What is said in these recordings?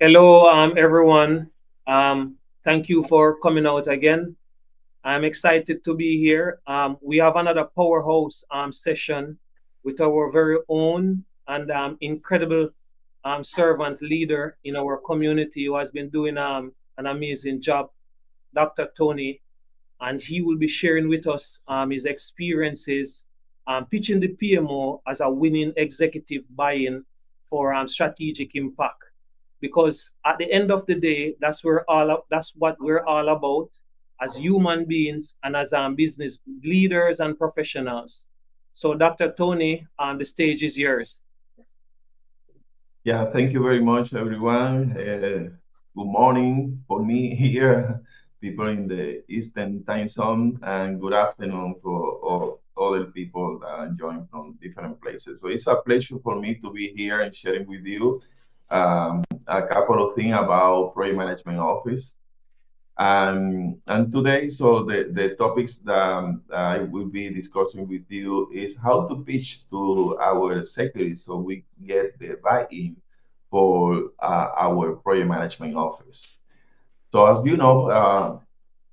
Hello, everyone. Thank you for coming out again. I'm excited to be here. We have another powerhouse session with our very own and incredible servant leader in our community who has been doing an amazing job, Dr. Tony, and he will be sharing with us his experiences pitching the PMO as a winning executive buy-in for strategic impact. Because at the end of the day, that's what we're all about as human beings and as business leaders and professionals. So, Dr. Tony, the stage is yours. Yeah, thank you very much, everyone. Good morning for me here, people in the Eastern time zone, and good afternoon for all other people that join from different places. So it's a pleasure for me to be here and sharing with you a couple of things about project management office. And today, so the topics that I will be discussing with you is how to pitch to our executives so we get the buy-in for our project management office. So as you know,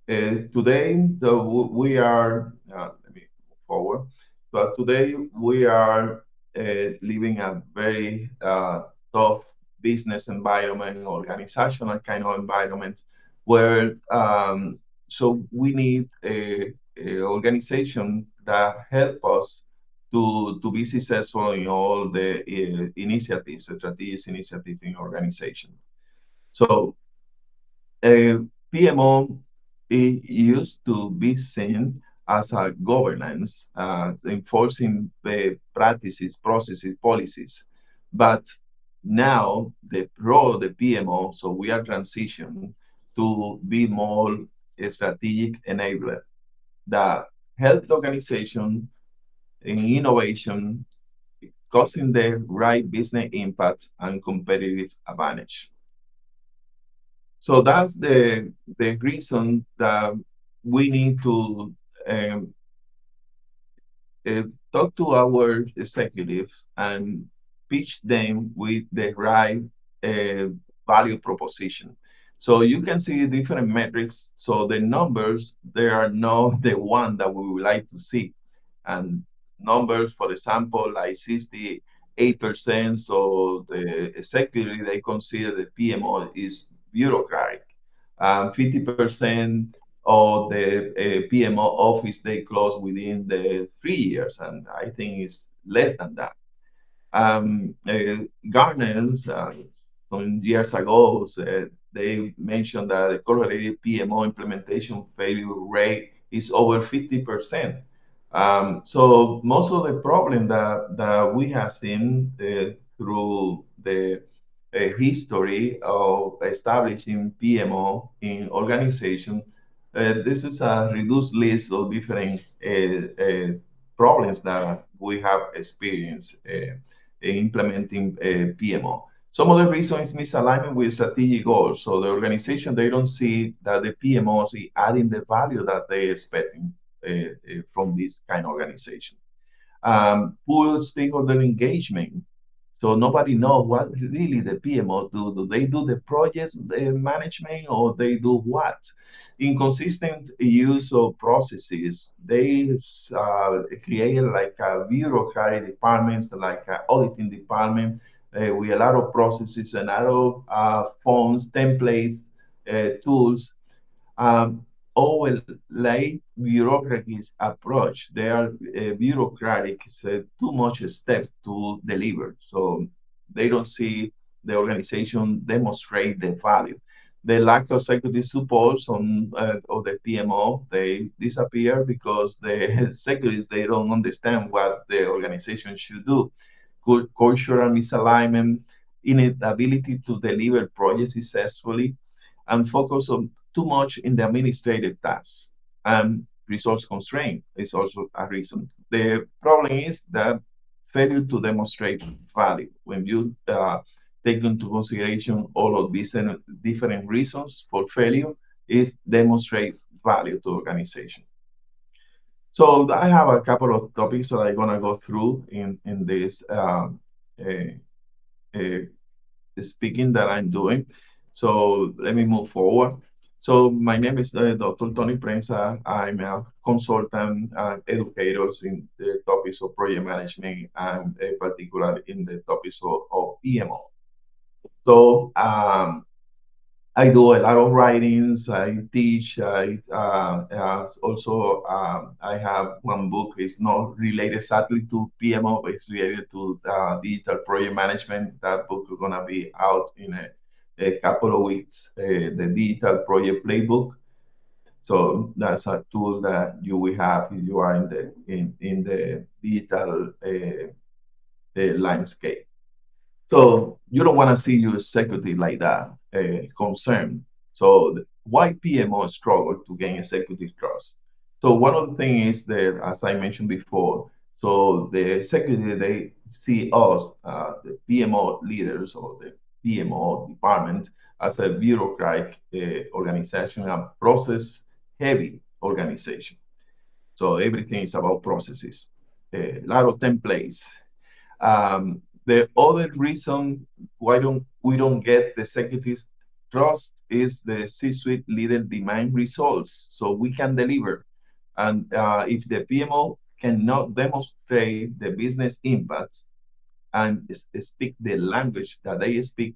today we are, let me move forward. But today we are living a very tough business environment, organizational kind of environment, where so we need a organization that help us to be successful in all the initiatives, the strategic initiatives in organization. So PMO used to be seen as a governance, enforcing the practices, processes, policies. But now the role of the PMO, so we are transitioning to be more a strategic enabler that help the organization in innovation, causing the right business impact and competitive advantage. So that's the reason that we need to um, uh, talk to our executive and pitch them with the right uh, value proposition. So you can see different metrics. So the numbers, they are not the one that we would like to see. And numbers, for example, like 68%, so the executive, they consider the PMO is bureaucratic. 50% of the PMO office they close within the 3 years, and I think it's less than that. Gartner's some years ago said they mentioned that the correlated PMO implementation failure rate is over 50%. So most of the problem that we have seen through the history of establishing PMO in organization, this is a reduced list of different problems that we have experienced implementing PMO. Some of the reasons is misalignment with strategic goals. So the organization, they don't see that the PMO is adding the value that they expecting from this kind of organization. Poor stakeholder engagement. So nobody knows what really the PMOs do. Do they do the project management or they do what? Inconsistent use of processes. They create like a bureaucratic departments, like an auditing department with a lot of processes and a lot of forms, template tools overlay bureaucratic approach. They are bureaucratic, it's too much step to deliver. So they don't see the organization demonstrate the value. The lack of executive support on of the PMO, they disappear because the executives, they don't understand what the organization should do. Cultural misalignment, inability to deliver projects successfully, and focus on too much in the administrative tasks. And resource constraint is also a reason. The problem is that failure to demonstrate value. When you take into consideration all of these different reasons for failure, is demonstrate value to organization. So I have a couple of topics that I'm gonna go through in this uh, uh, speaking that I'm doing. So let me move forward. So my name is Dr. Tony Prensa. I'm a consultant and educator in the topics of project management and particularly in the topics of PMO. So I do a lot of writings. I teach. Also I have one book. It's not related exactly to PMO, but it's related to digital project management. That book is gonna be out in a couple of weeks. The digital project playbook. So that's a tool that you will have if you are in the digital landscape. So you don't want to see your executive like that, concerned. So why PMO struggle to gain executive trust? So one of the things is that, as I mentioned before, so the executive, they see us, the PMO leaders or the PMO department, as a bureaucratic organization, a process heavy organization. So everything is about processes, a lot of templates. The other reason why don't we don't get the executives trust is the C-suite leader demand results, so we can deliver. And if the PMO cannot demonstrate the business impacts and speak the language that they speak,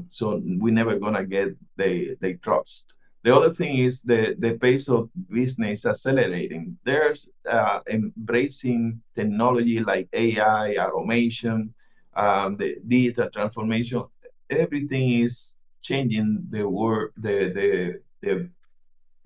so we're never gonna get the trust. The other thing is the pace of business accelerating. There's embracing technology like AI, automation, the digital transformation. Everything is changing the world, the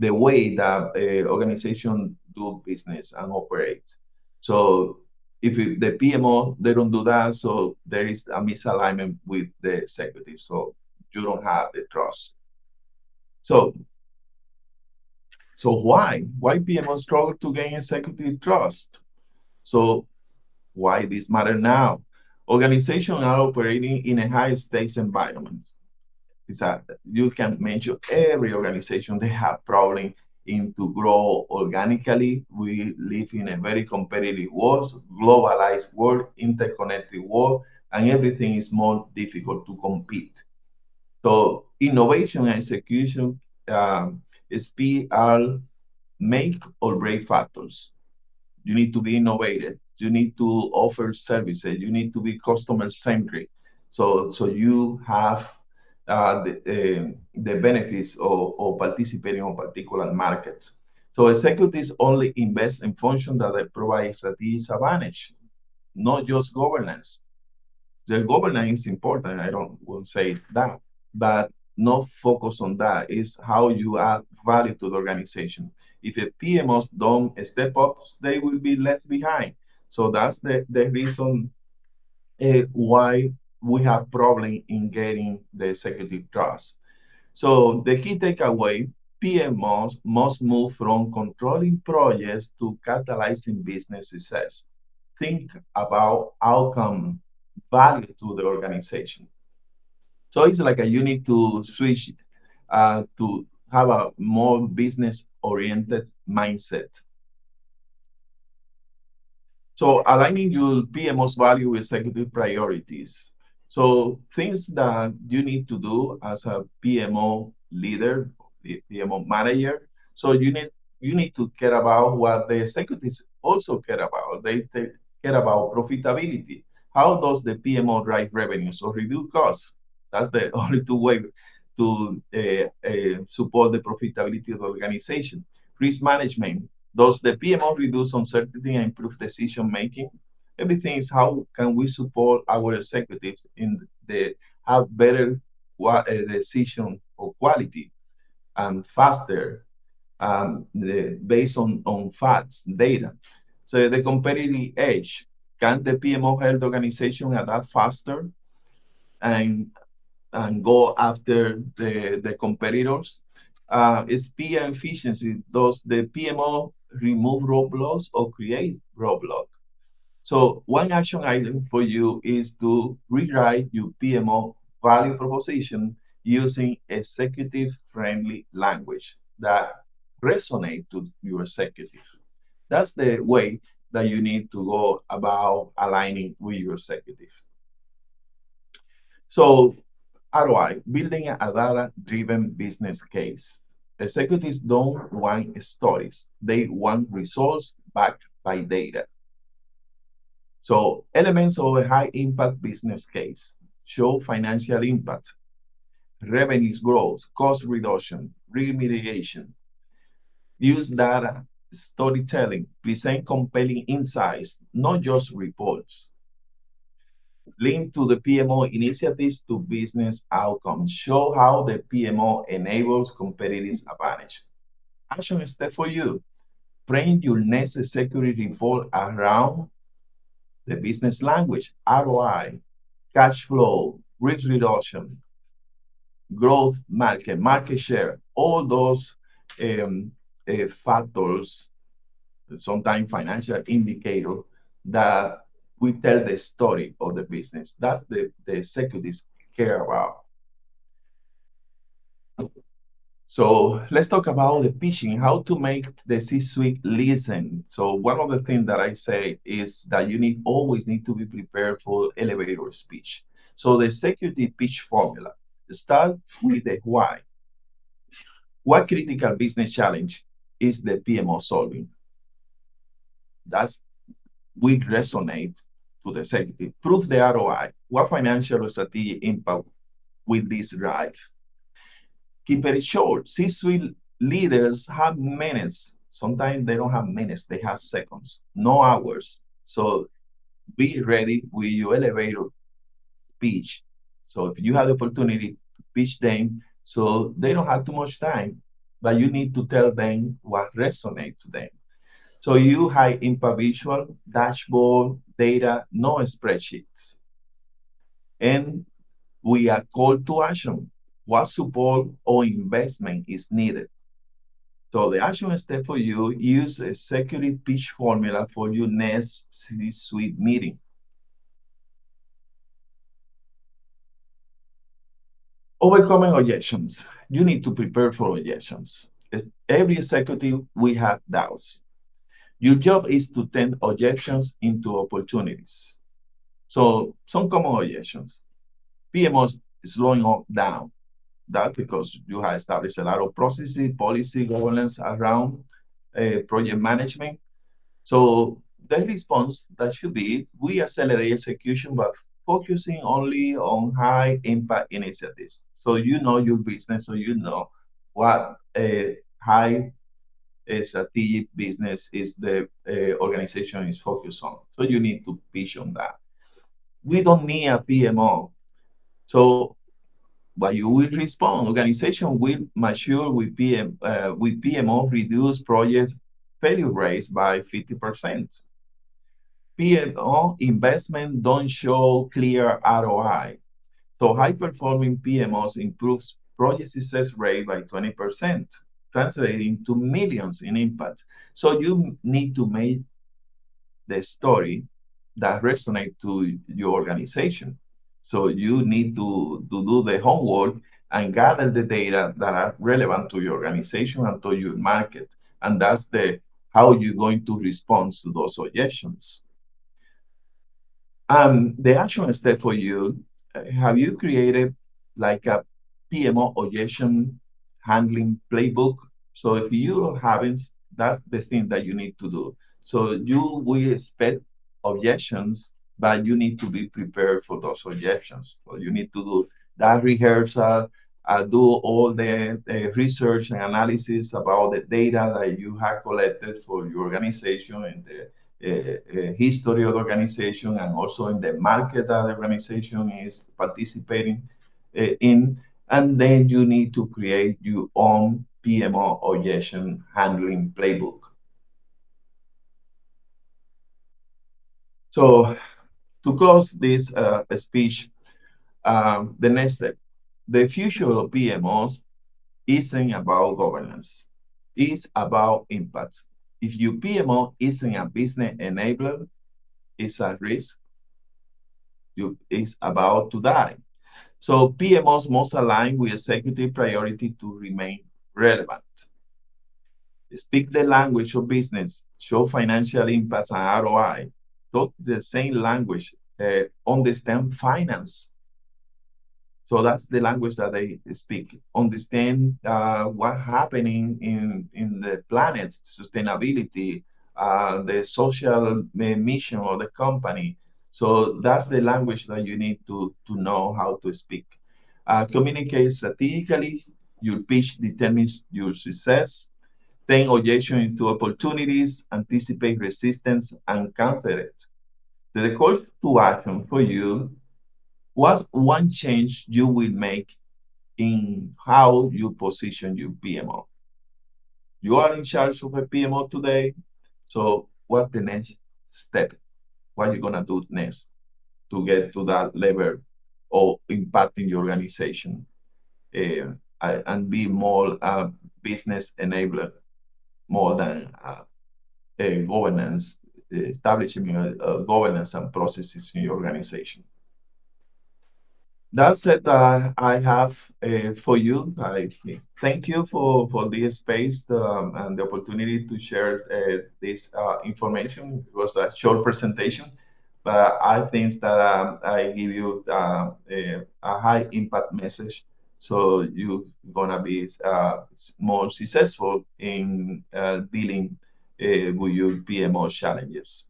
way that organization do business and operate. So if the PMO they don't do that, so there is a misalignment with the executive. So you don't have the trust. So why PMO struggle to gain executive trust? So why this matter now? Organizations are operating in a high stakes environment. Is that you can mention every organization they have problem in to grow organically. We live in a very competitive world, globalized world, interconnected world, and everything is more difficult to compete. So innovation and execution, speed are make or break factors. You need to be innovative. You need to offer services. You need to be customer centric. So you have the benefits of participating on particular markets. So executives only invest in functions that provide strategic advantage, not just governance. The governance is important. I don't will say that, but not focus on that. Is how you add value to the organization. If the PMOs don't step up, they will be left behind. So that's the reason why we have problem in getting the executive trust. So the key takeaway, PMOs must move from controlling projects to catalyzing business success. Think about outcome value to the organization. So it's like a you need to switch to have a more business oriented mindset. So aligning your PMO's value with executive priorities. So things that you need to do as a PMO leader, PMO manager. So you need to care about what the executives also care about. They care about profitability. How does the PMO drive revenues or reduce costs? That's the only two way to support the profitability of the organization. Risk management, does the PMO reduce uncertainty and improve decision making? Everything is how can we support our executives in the have better decision or quality and faster, based on facts, data. So the competitive edge, can the PMO help the organization adapt faster and go after the competitors? Speed and efficiency. Does the PMO remove roadblocks or create roadblocks? So one action item for you is to rewrite your PMO value proposition using executive-friendly language that resonate to your executive. That's the way that you need to go about aligning with your executive. So ROI, building a data-driven business case. Executives don't want stories. They want results backed by data. So elements of a high impact business case show financial impact, revenues growth, cost reduction, remediation, use data, storytelling, present compelling insights, not just reports. Link to the PMO initiatives to business outcomes. Show how the PMO enables competitive advantage. Action step for you. Frame your next security report around the business language, ROI, cash flow, risk reduction, growth market share, all those um, factors, sometimes financial indicator that we tell the story of the business. That's the executives care about. So let's talk about the pitching, how to make the C-suite listen. So one of the things that I say is that you always need to be prepared for elevator speech. So the executive pitch formula, start with the why. What critical business challenge is the PMO solving? That's will resonate to the executive. Prove the ROI. What financial or strategic impact will this drive? Keep it short. C-suite leaders have minutes. Sometimes they don't have minutes, they have seconds, no hours. So be ready with your elevator pitch. So if you have the opportunity to pitch them, so they don't have too much time, but you need to tell them what resonates to them. So you high impact visual, dashboard, data, no spreadsheets. And we are called to action. What support or investment is needed? So the action step for you, use a executive pitch formula for your next C-suite meeting. Overcoming objections. You need to prepare for objections. Every executive, we have doubts. Your job is to turn objections into opportunities. So some common objections. PMOs slowing down. That's because you have established a lot of processes, policy, governance around project management. So the response that should be, we accelerate execution by focusing only on high impact initiatives. So you know your business, so you know what a high strategic business is the organization is focused on. So you need to pitch on that. We don't need a PMO. So but you will respond. Organization will mature with PMO reduce project failure rates by 50%. PMO investment don't show clear ROI. So high performing PMOs improves project success rate by 20%, translating to millions in impact. So you need to make the story that resonate to your organization. So you need to do the homework and gather the data that are relevant to your organization and to your market. And that's the how you're going to respond to those suggestions. The action step for you, have you created like a PMO objection handling playbook? So if you haven't, that's the thing that you need to do. So you will expect objections, but you need to be prepared for those objections. So you need to do that rehearsal, do all the research and analysis about the data that you have collected for your organization and the history of the organization and also in the market that the organization is participating in. And then you need to create your own PMO objection handling playbook. So to close this speech, the next step, the future of PMOs isn't about governance. It's about impact. If your PMO isn't a business enabler, it's a risk is about to die. So PMOs must align with executive priority to remain relevant. Speak the language of business, show financial impacts and ROI. Talk the same language, understand finance. So that's the language that they speak. Understand what happening in the planet's sustainability, the social mission of the company. So that's the language that you need to know how to speak. Communicate strategically. Your pitch determines your success. Turn objection into opportunities. Anticipate resistance and counter it. The call to action for you: what's one change you will make in how you position your PMO? You are in charge of a PMO today, so what's the next step? What are you gonna do next to get to that level of impacting your organization uh, and be more business enabler more than governance, establishing governance and processes in your organization? That's it. I have for you. I thank you for this space and the opportunity to share this information. It was a short presentation, but I think that I give you a high impact message, so you're gonna be more successful in dealing with your PMO challenges.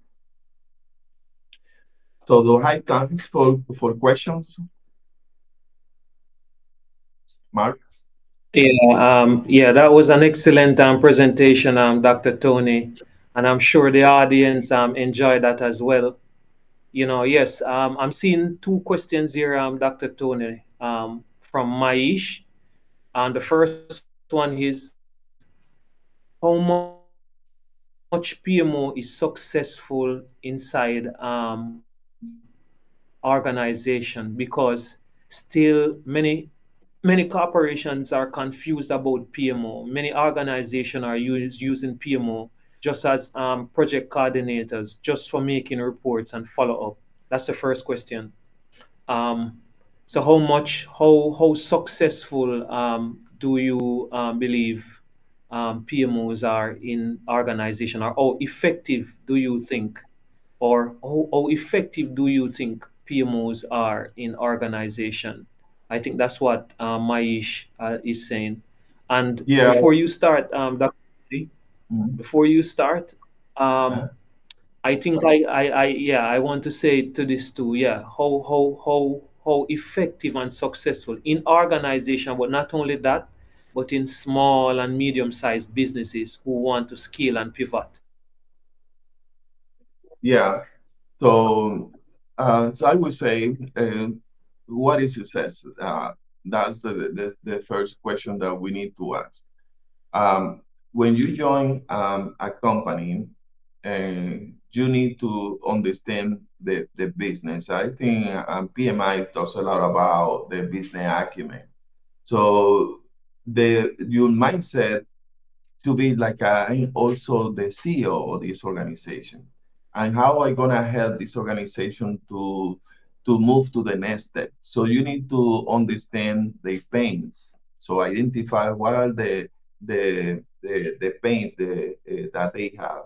So do I have time for questions, Mark? Yeah, that was an excellent presentation, Dr. Tony, and I'm sure the audience enjoyed that as well. Yes, I'm seeing two questions here, Dr. Tony, from Maish. And the first one is, how much PMO is successful inside organization? Because still many corporations are confused about PMO. Many organizations are using PMO just as project coordinators, just for making reports and follow up. That's the first question. Um, so how successful do you believe PMOs are in organization, or how effective do you think, or how effective do you think PMOs are in organization? I think that's what Maish is saying. And Yeah. before you start, Dr. Lee, Mhm. before you start, Uh, um, I think yeah, I want to say to this too. Yeah, how effective and successful in organization, but not only that, but in small and medium-sized businesses who want to scale and pivot. yeah. So I would say, what is success? That's the first question that we need to ask. Um, when you join a company, you need to understand the business. I think PMI talks a lot about the business acumen. So your mindset to be like I'm also the CEO of this organization, and how I gonna help this organization to move to the next step. So you need to understand the pains. So identify what are the pains that they have,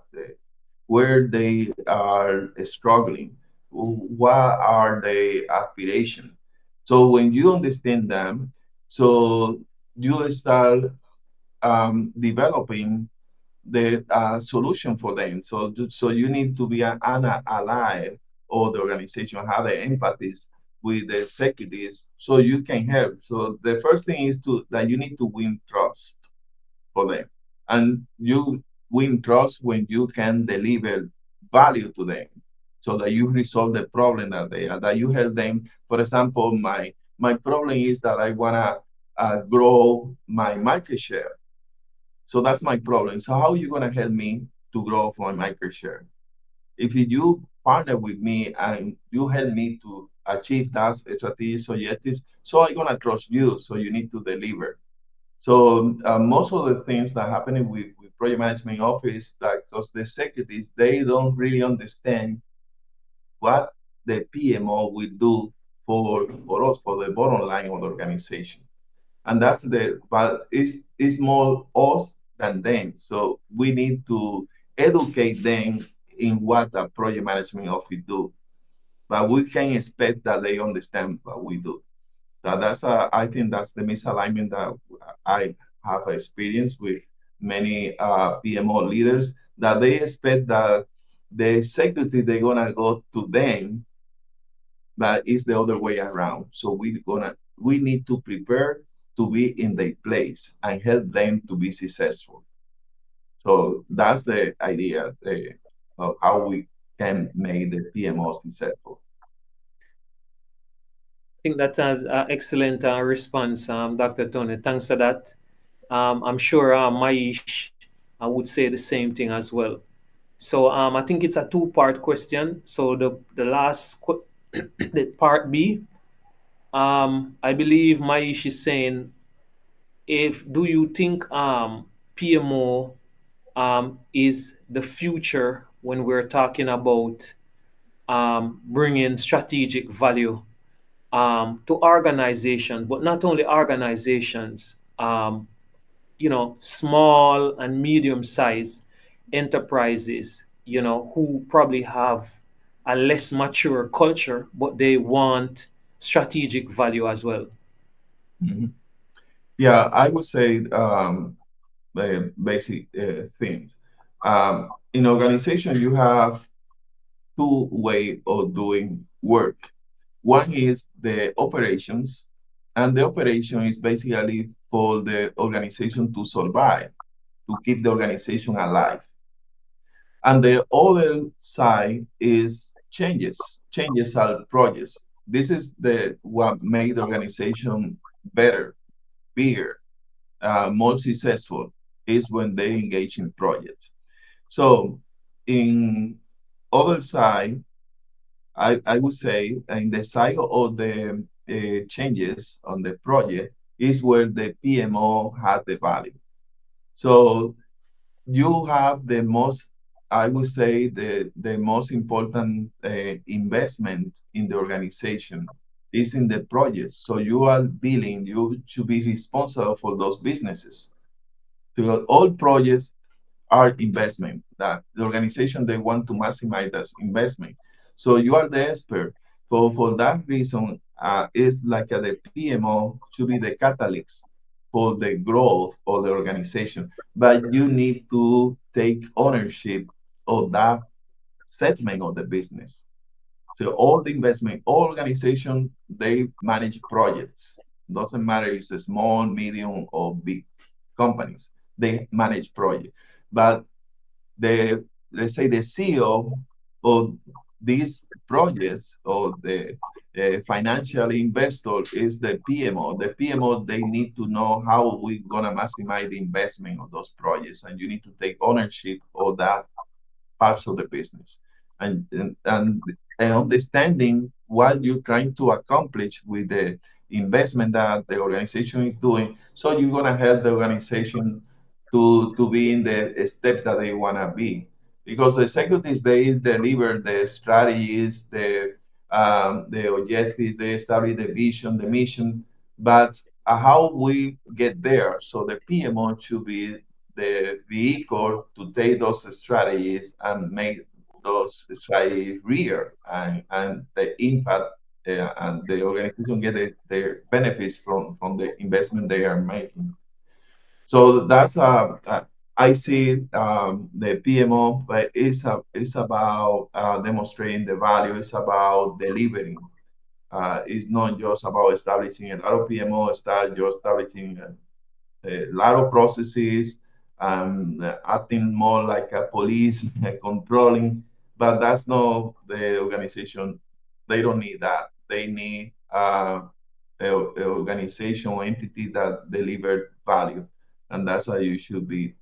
where they are struggling, what are the aspirations. So when you understand them, so you start developing the solution for them. So you need to be an ally of the organization, have the empathies with the executives, so you can help. So the first thing is to that you need to win trust for them, and you win trust when you can deliver value to them, so that you resolve the problem that they are, that you help them. For example, my problem is that I wanna grow my market share, so that's my problem. So how are you going to help me to grow for my market share? If you partner with me and you help me to achieve that strategic objectives, so I'm going to trust you. So you need to deliver. So most of the things that happening with project management office, like those the executives, they don't really understand what the PMO will do for us, for the bottom line of the organization. And that's but it's more us than them. So we need to educate them in what a project management office do, but we can expect that they understand what we do. I think that's the misalignment that I have experienced with many PMO leaders, that they expect that the executive they're gonna go to them, but it's the other way around. So we need to prepare to be in their place and help them to be successful. So that's the idea of how we can make the PMO successful. I think that's an excellent response, Dr. Tony. Thanks for that. I'm sure Maish would say the same thing as well. So I think it's a two-part question. So the the part B, I believe Maish is saying, if do you think PMO is the future when we're talking about bringing strategic value to organizations, but not only organizations, small and medium sized enterprises, who probably have a less mature culture, but they want strategic value as well. Mhm. Yeah, I would say basic things. In organization, you have two way of doing work. One is the operations, and the operation is basically for the organization to survive, to keep the organization alive. And the other side is changes. Changes are projects. This is the what made the organization better, bigger, more successful, is when they engage in projects. So in other side, I would say in the side of the changes on the project is where the PMO has the value. So you have the most, I would say, the most important investment in the organization is in the projects. So you are dealing, you should be responsible for those businesses. So all projects are investment that the organization they want to maximize that investment. So you are the expert. For that reason, it's like the PMO should be the catalyst for the growth of the organization. But you need to take ownership of that segment of the business. So all the investment, all organization, they manage projects. Doesn't matter if it's a small, medium, or big companies. They manage projects. But the let's say the CEO of these projects or the financial investor is the PMO. The PMO they need to know how we're gonna maximize the investment of those projects, and you need to take ownership of that parts of the business and understanding what you're trying to accomplish with the investment that the organization is doing. So you're going to help the organization to be in the step that they want to be. Because the executives, they deliver the strategies, the objectives, they establish the vision, the mission, but how we get there. So the PMO should be the vehicle to take those strategies and make those strategies real and the impact and the organization get their benefits from the investment they are making. So that's I see the PMO, but it's about demonstrating the value. It's about delivering. It's not just about establishing. A lot of PMO start just establishing a lot of processes, acting more like a police, controlling, but that's not the organization. They don't need that. They need a organization or entity that deliver value, and that's how you should be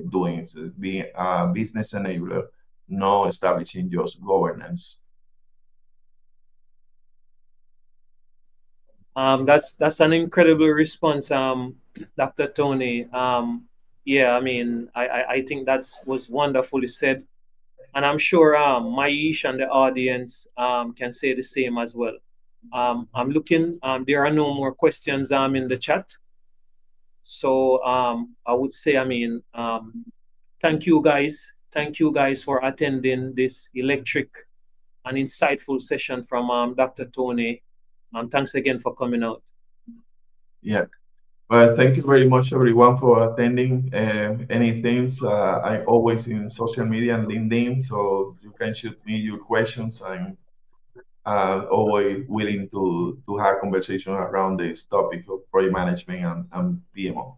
doing. So being a business enabler, not establishing just governance. That's an incredible response, Dr. Tony. Yeah, I mean, I think that was wonderfully said, and I'm sure Maish and the audience can say the same as well. I'm looking. There are no more questions in the chat, so I would say, I mean, thank you guys. Thank you guys for attending this electric and insightful session from Dr. Tony. Thanks again for coming out. Yeah. Well, thank you very much, everyone, for attending. Any things, I'm always in social media and LinkedIn, so you can shoot me your questions. I'm always willing to have conversation around this topic of project management and PMO.